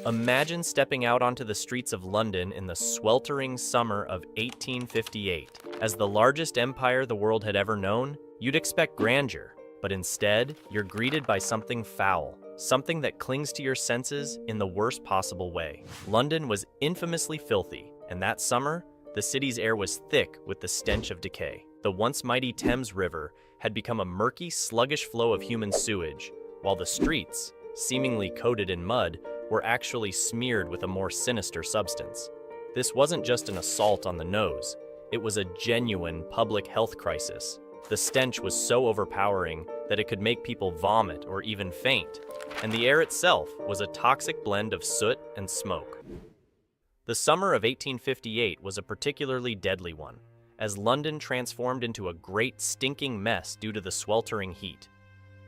Imagine stepping out onto the streets of London in the sweltering summer of 1858. As the largest empire the world had ever known, you'd expect grandeur, but instead, you're greeted by something foul, something that clings to your senses in the worst possible way. London was infamously filthy, and that summer, the city's air was thick with the stench of decay. The once mighty Thames River had become a murky, sluggish flow of human sewage, while the streets, seemingly coated in mud, were actually smeared with a more sinister substance. This wasn't just an assault on the nose, it was a genuine public health crisis. The stench was so overpowering that it could make people vomit or even faint, and the air itself was a toxic blend of soot and smoke. The summer of 1858 was a particularly deadly one, as London transformed into a great stinking mess due to the sweltering heat.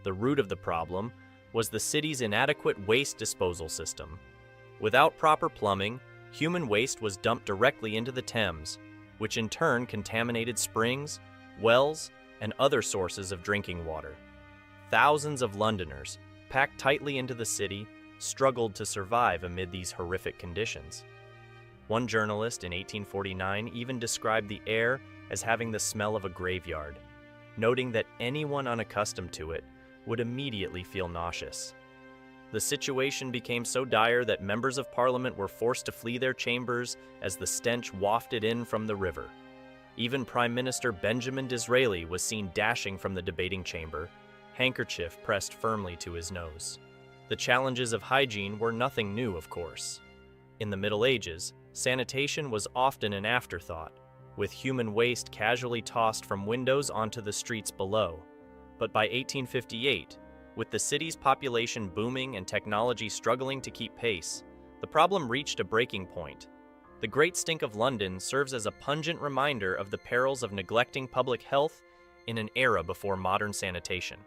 The root of the problem was the city's inadequate waste disposal system. Without proper plumbing, human waste was dumped directly into the Thames, which in turn contaminated springs, wells, and other sources of drinking water. Thousands of Londoners, packed tightly into the city, struggled to survive amid these horrific conditions. One journalist in 1849 even described the air as having the smell of a graveyard, noting that anyone unaccustomed to it would immediately feel nauseous. The situation became so dire that members of parliament were forced to flee their chambers as the stench wafted in from the river. Even Prime Minister Benjamin Disraeli was seen dashing from the debating chamber, handkerchief pressed firmly to his nose. The challenges of hygiene were nothing new, of course. In the Middle Ages, sanitation was often an afterthought, with human waste casually tossed from windows onto the streets below. But by 1858, with the city's population booming and technology struggling to keep pace, the problem reached a breaking point. The Great Stink of London serves as a pungent reminder of the perils of neglecting public health in an era before modern sanitation.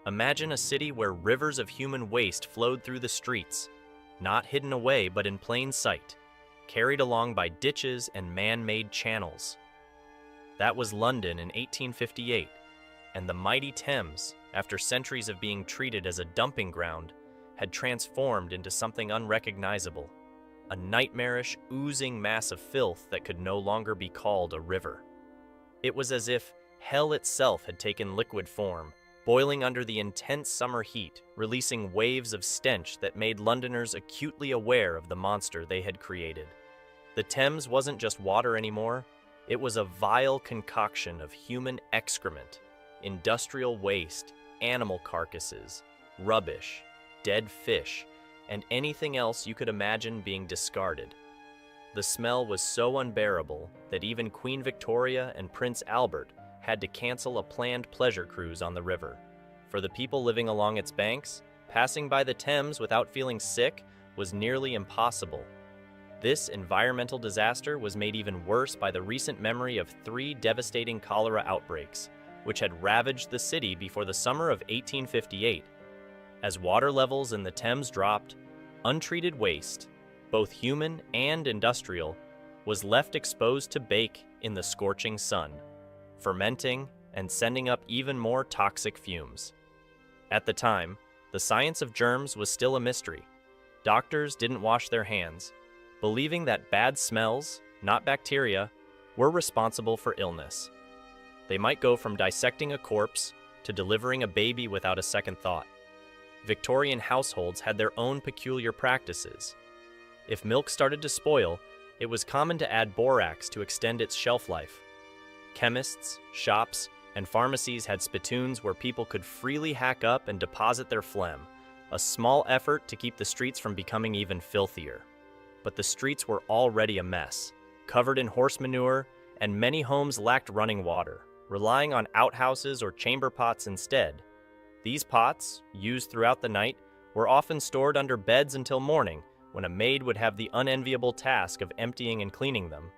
Imagine a city where rivers of human waste flowed through the streets, not hidden away but in plain sight, carried along by ditches and man-made channels. That was London in 1858. And the mighty Thames, after centuries of being treated as a dumping ground, had transformed into something unrecognizable, a nightmarish, oozing mass of filth that could no longer be called a river. It was as if hell itself had taken liquid form, boiling under the intense summer heat, releasing waves of stench that made Londoners acutely aware of the monster they had created. The Thames wasn't just water anymore, it was a vile concoction of human excrement, industrial waste, animal carcasses, rubbish, dead fish, and anything else you could imagine being discarded. The smell was so unbearable that even Queen Victoria and Prince Albert had to cancel a planned pleasure cruise on the river. For the people living along its banks, passing by the Thames without feeling sick was nearly impossible. This environmental disaster was made even worse by the recent memory of 3 devastating cholera outbreaks, which had ravaged the city before the summer of 1858. As water levels in the Thames dropped, untreated waste, both human and industrial, was left exposed to bake in the scorching sun, fermenting and sending up even more toxic fumes. At the time, the science of germs was still a mystery. Doctors didn't wash their hands, believing that bad smells, not bacteria, were responsible for illness. They might go from dissecting a corpse to delivering a baby without a second thought. Victorian households had their own peculiar practices. If milk started to spoil, it was common to add borax to extend its shelf life. Chemists, shops, and pharmacies had spittoons where people could freely hack up and deposit their phlegm, a small effort to keep the streets from becoming even filthier. But the streets were already a mess, covered in horse manure, and many homes lacked running water, relying on outhouses or chamber pots instead. These pots, used throughout the night, were often stored under beds until morning, when a maid would have the unenviable task of emptying and cleaning them.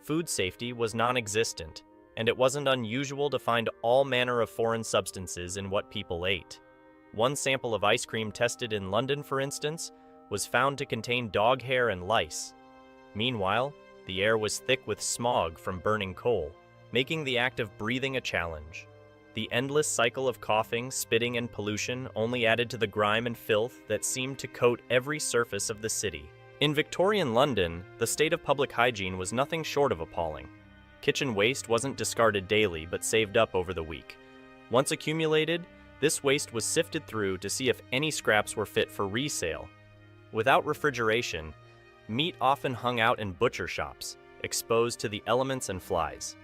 Food safety was non-existent, and it wasn't unusual to find all manner of foreign substances in what people ate. One sample of ice cream tested in London, for instance, was found to contain dog hair and lice. Meanwhile, the air was thick with smog from burning coal, making the act of breathing a challenge. The endless cycle of coughing, spitting, and pollution only added to the grime and filth that seemed to coat every surface of the city. In Victorian London, the state of public hygiene was nothing short of appalling. Kitchen waste wasn't discarded daily but saved up over the week. Once accumulated, this waste was sifted through to see if any scraps were fit for resale. Without refrigeration, meat often hung out in butcher shops, exposed to the elements and flies.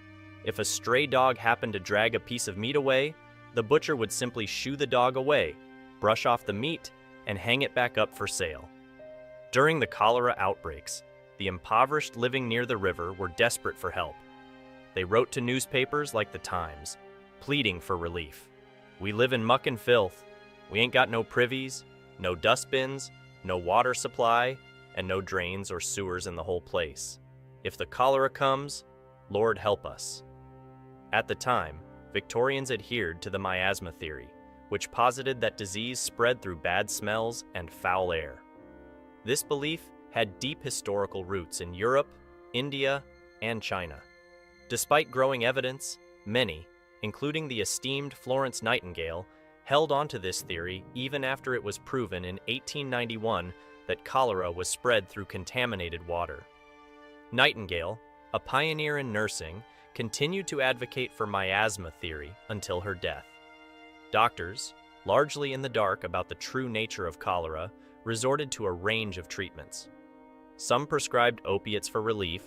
If a stray dog happened to drag a piece of meat away, the butcher would simply shoo the dog away, brush off the meat, and hang it back up for sale. During the cholera outbreaks, the impoverished living near the river were desperate for help. They wrote to newspapers like the Times, pleading for relief. "We live in muck and filth. We ain't got no privies, no dustbins, no water supply, and no drains or sewers in the whole place. If the cholera comes, Lord help us." At the time, Victorians adhered to the miasma theory, which posited that disease spread through bad smells and foul air. This belief had deep historical roots in Europe, India, and China. Despite growing evidence, many, including the esteemed Florence Nightingale, held onto this theory even after it was proven in 1891 that cholera was spread through contaminated water. Nightingale, a pioneer in nursing, continued to advocate for miasma theory until her death. Doctors, largely in the dark about the true nature of cholera, resorted to a range of treatments. Some prescribed opiates for relief,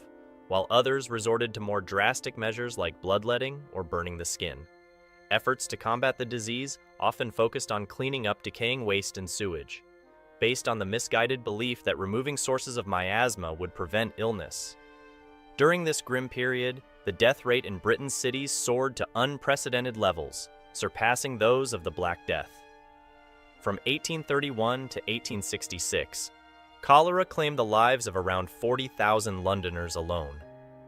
while others resorted to more drastic measures like bloodletting or burning the skin. Efforts to combat the disease often focused on cleaning up decaying waste and sewage, based on the misguided belief that removing sources of miasma would prevent illness. During this grim period, the death rate in Britain's cities soared to unprecedented levels, surpassing those of the Black Death. From 1831 to 1866, cholera claimed the lives of around 40,000 Londoners alone.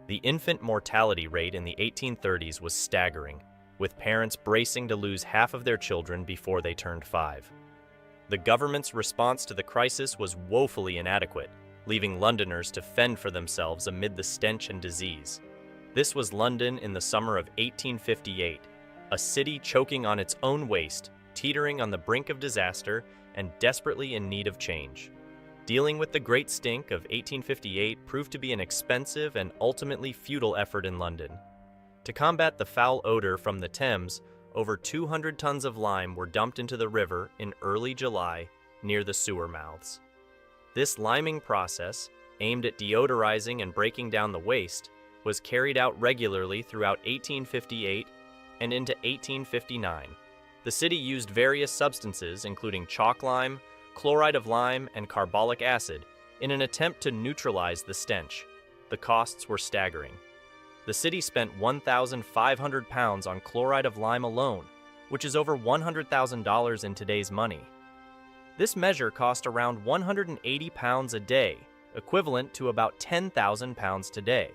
The infant mortality rate in the 1830s was staggering, with parents bracing to lose half of their children before they turned 5. The government's response to the crisis was woefully inadequate, leaving Londoners to fend for themselves amid the stench and disease. This was London in the summer of 1858, a city choking on its own waste, teetering on the brink of disaster, and desperately in need of change. Dealing with the Great Stink of 1858 proved to be an expensive and ultimately futile effort in London. To combat the foul odor from the Thames, over 200 tons of lime were dumped into the river in early July near the sewer mouths. This liming process, aimed at deodorizing and breaking down the waste, was carried out regularly throughout 1858 and into 1859. The city used various substances, including chalk lime, chloride of lime, and carbolic acid, in an attempt to neutralize the stench. The costs were staggering. The city spent £1,500 on chloride of lime alone, which is over $100,000 in today's money. This measure cost around £180 a day, equivalent to about £10,000 today.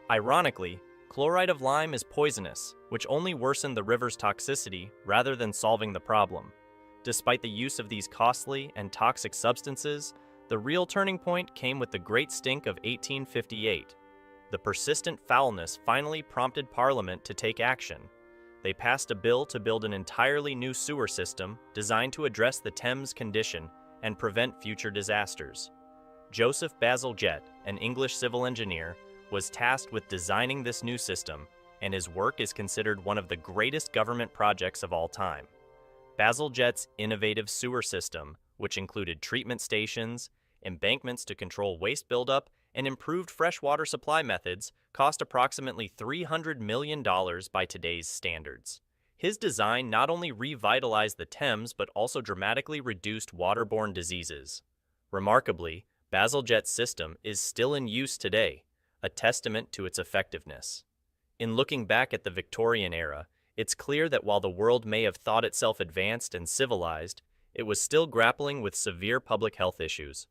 Ironically, chloride of lime is poisonous, which only worsened the river's toxicity rather than solving the problem. Despite the use of these costly and toxic substances, the real turning point came with the Great Stink of 1858. The persistent foulness finally prompted Parliament to take action. They passed a bill to build an entirely new sewer system designed to address the Thames condition and prevent future disasters. Joseph Bazalgette, an English civil engineer, was tasked with designing this new system, and his work is considered one of the greatest government projects of all time. Bazalgette's innovative sewer system, which included treatment stations, embankments to control waste buildup, and improved freshwater supply methods, cost approximately $300 million by today's standards. His design not only revitalized the Thames but also dramatically reduced waterborne diseases. Remarkably, Bazalgette's system is still in use today, a testament to its effectiveness. In looking back at the Victorian era, it's clear that while the world may have thought itself advanced and civilized, it was still grappling with severe public health issues.